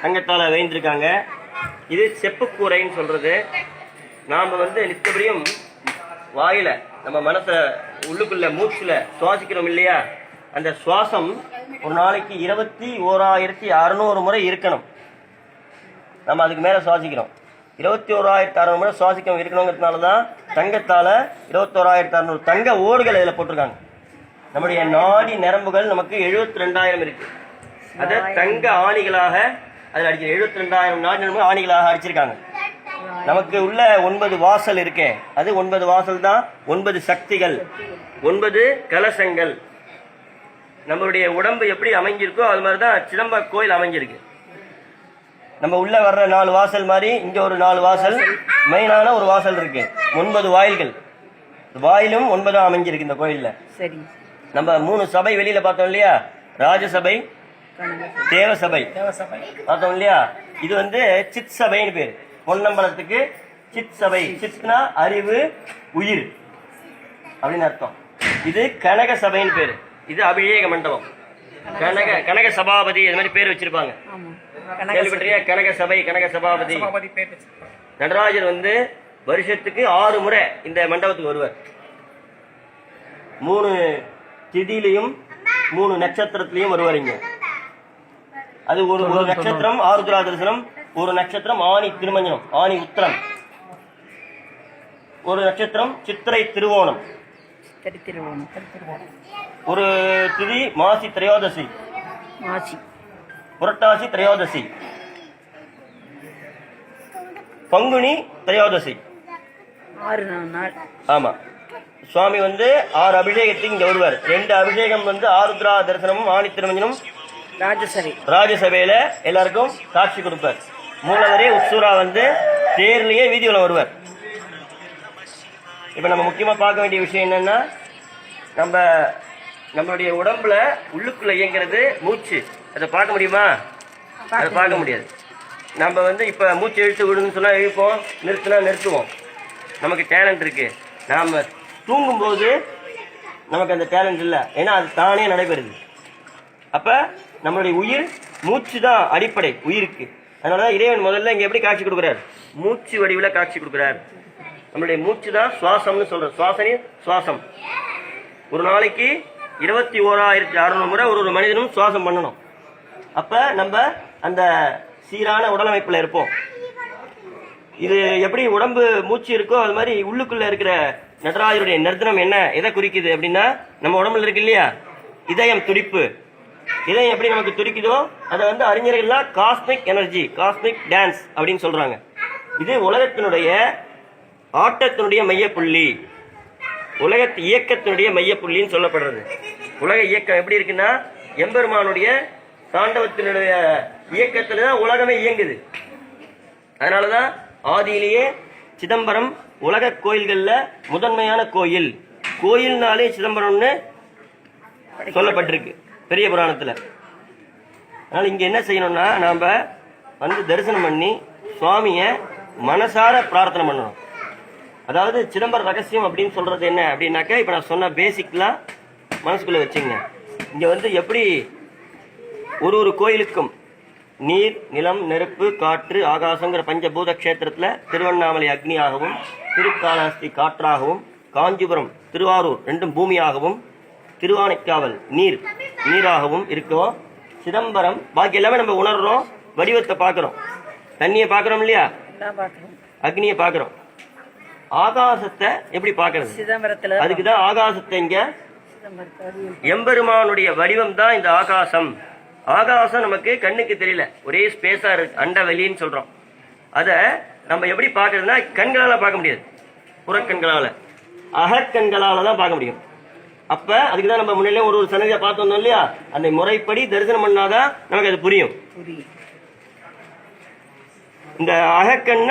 தங்கத்தால் வேந்திருக்காங்க. இது செப்பு கூரைன்னு சொல்றது. நாம் நித்தபடியும் வாயில நம்ம மனசை உள்ளுக்குள்ள மூச்சுல சுவாசிக்கிறோம் இல்லையா, அந்த சுவாசம் ஒரு நாளைக்கு 21,600 முறை இருக்கணும். நம்ம அதுக்கு மேல சுவாசிக்கிறோம். 21,600 முறை சுவாசிக்க இருக்கணுங்கிறதுனாலதான் தங்கத்தால 21,600 தங்க ஓடுகள் இதுல போட்டிருக்காங்க. நம்முடைய நாடி நரம்புகள் நமக்கு 72,000 இருக்கு. அதை தங்க ஆணிகளாக அதில் அடிக்க 72,000 நாடி நரம்பு ஆணிகளாக அடிச்சிருக்காங்க. நமக்கு உள்ள 9 வாசல் இருக்கே, அது 9 வாசல் தான் 9 சக்திகள், 9 கலசங்கள். நம்மளுடைய உடம்பு எப்படி அமைஞ்சிருக்கோ அது மாதிரிதான் சிதம்பர கோயில் அமைஞ்சிருக்கு. நம்ம உள்ள வர்ற 4 வாசல் மாதிரி இங்க ஒரு 4 வாசல், மெயினான ஒரு வாசல் இருக்கு. 9 வாயில்கள், வாயிலும் 9 அமைஞ்சிருக்கு இந்த கோயில்ல. சரி, நம்ம 3 சபை வெளியில பார்த்தோம் இல்லையா, ராஜசபை, தேவசபை பார்த்தோம் இல்லையா. இது சித் சபைன்னு பேரு. பொன்னம்பலத்துக்கு சித் சபை, சித்னா அறிவு, உயிர் அப்படின்னு அர்த்தம். இது கனக சபைன்னு பேரு. இது அபிஷேக மண்டபம். கனக சபாபதி அது மாதிரி பேர் வச்சிருப்பாங்க. கேள்விப்பட்டிருக்கியா? கனக சபை, கனக சபாபதி. நடராஜர் வருஷத்துக்கு 6 முறை இந்த மண்டபத்துக்கு வருவார். 3 திதியிலையும் 3 நட்சத்திரத்திலையும் வருவாருங்க. அது ஒரு நட்சத்திரம் ஆருத்ரா தரிசனம், ஒரு நட்சத்திரம் ஆணி திருமஞ்சனம், ஆணி உத்திரம், ஒரு நட்சத்திரம் சித்திரை திருவோணம், ஒரு திதி மாசி திரையோதசி, புரட்டாசி திரையோதசி, பங்குனி திரையோதசி. ஆமா, சுவாமி 6 அபிஷேகத்துக்கு இங்க வருவார். 2 அபிஷேகம் ஆருத்ரா தரிசனமும் ஆணி திருமஞ்சனம் ராஜசபையில எல்லாருக்கும் காட்சி கொடுப்பார். மூலவரே உத்சூரா தேர்லயே வீதியில வருவார். இப்ப நம்ம முக்கியமா பார்க்க வேண்டிய விஷயம் என்னன்னா, நம்மளுடைய உடம்புல உள்ளுக்குள்ள இயங்கிறது மூச்சு. அதை பார்க்க முடியுமா? அதை பார்க்க முடியாது. நம்ம இப்ப மூச்சு இழுத்து விடுன்னு சொன்னா இழுப்போம், நிறுத்தினா நிறுத்துவோம். நமக்கு டேலண்ட் இருக்கு. நாம தூங்கும்போது நமக்கு அந்த டேலண்ட் இல்லை, ஏன்னா அது தானே நடைபெறுது. அப்ப நம்மளுடைய உயிர் மூச்சு தான் அடிப்படை உயிருக்கு. அதனாலதான் இறைவன் முதல்ல இங்க எப்படி காட்சி கொடுக்கிறார்? மூச்சு வடிவில காட்சி கொடுக்கிறார். நம்மளுடைய மூச்சு தான் சுவாசம்னு சொல்ற. சுவாசம் ஒரு நாளைக்கு 21,600 முறை ஒரு மனிதனும் சுவாசம் பண்ணணும். அப்ப நம்ம அந்த சீரான உடலமைப்புல இருப்போம். இது எப்படி உடம்பு மூச்சு இருக்கோ அது மாதிரி உள்ளுக்குள்ள இருக்கிற நடராஜருடைய நர்த்தனம் என்ன, எதை குறிக்குது அப்படின்னா, நம்ம உடம்புல இருக்கு இல்லையா இதயம் துடிப்பு. இதயம் எப்படி நமக்கு துடிக்குதோ அதை அறிஞர்கள்லாம் காஸ்மிக் எனர்ஜி, காஸ்மிக் டான்ஸ் அப்படின்னு சொல்றாங்க. இது உலகத்தினுடைய ஆட்டத்தினுடைய மையப்புள்ளி, உலக இயக்கத்தினுடைய மையப்புள்ளின்னு சொல்லப்படுறது. உலக இயக்கம் எப்படி இருக்குன்னா, எம்பெருமானுடைய தாண்டவத்தினுடைய இயக்கத்துல தான் உலகமே இயங்குது. அதனாலதான் ஆதியிலேயே சிதம்பரம் உலக கோயில்கள்ல முதன்மையான கோயில். கோயில்னாலே சிதம்பரம்னு சொல்லப்பட்டிருக்கு பெரிய புராணத்துல. அதனால இங்க என்ன செய்யணும்னா, நாம தரிசனம் பண்ணி சுவாமிய மனசார பிரார்த்தனை பண்ணணும். அதாவது சிதம்பர ரகசியம் அப்படின்னு சொல்றது என்ன அப்படின்னாக்க, இப்ப நான் சொன்ன பேசிக்லாம் மனசுக்குள்ள வச்சுங்க. இங்க எப்படி ஒரு கோயிலுக்கும் நீர், நிலம், நெருப்பு, காற்று, ஆகாசங்கிற பஞ்சபூத கஷேத்திரத்துல திருவண்ணாமலை அக்னியாகவும், திருக்காளஹஸ்தி காற்றாகவும், காஞ்சிபுரம் திருவாரூர் 2 பூமியாகவும், திருவானைக்காவல் நீராகவும் இருக்கோ, சிதம்பரம் பாக்கி எல்லாமே நம்ம உணர்றோம். வடிவத்தை பார்க்கிறோம், தண்ணியை பார்க்கிறோம் இல்லையா, அக்னியை பார்க்கிறோம். ஆகாசத்தை எப்படி பார்க்கறது? அதுக்குதான் ஆகாசத்தை இங்க எம்பெருமானுடைய வடிவம் தான் இந்த ஆகாசம். ஆகாசம் நமக்கு கண்ணுக்கு தெரியல, ஒரே ஸ்பேஸா இருக்கு, அண்டவெளின்னு சொல்றோம். அத நம்ம எப்படி பார்க்கறதுன்னா, கண்களால பார்க்க முடியாது, புறக்கண்களால, அகக்கண்களால தான் பார்க்க முடியும். அப்ப அதுக்குதான் நம்ம முன்னிலே ஒரு சன்னதியை பார்த்து வந்தோம் இல்லையா, அந்த முறைப்படி தரிசனம் பண்ணாதான் நமக்கு அது புரியும். இந்த அகக்கண்ண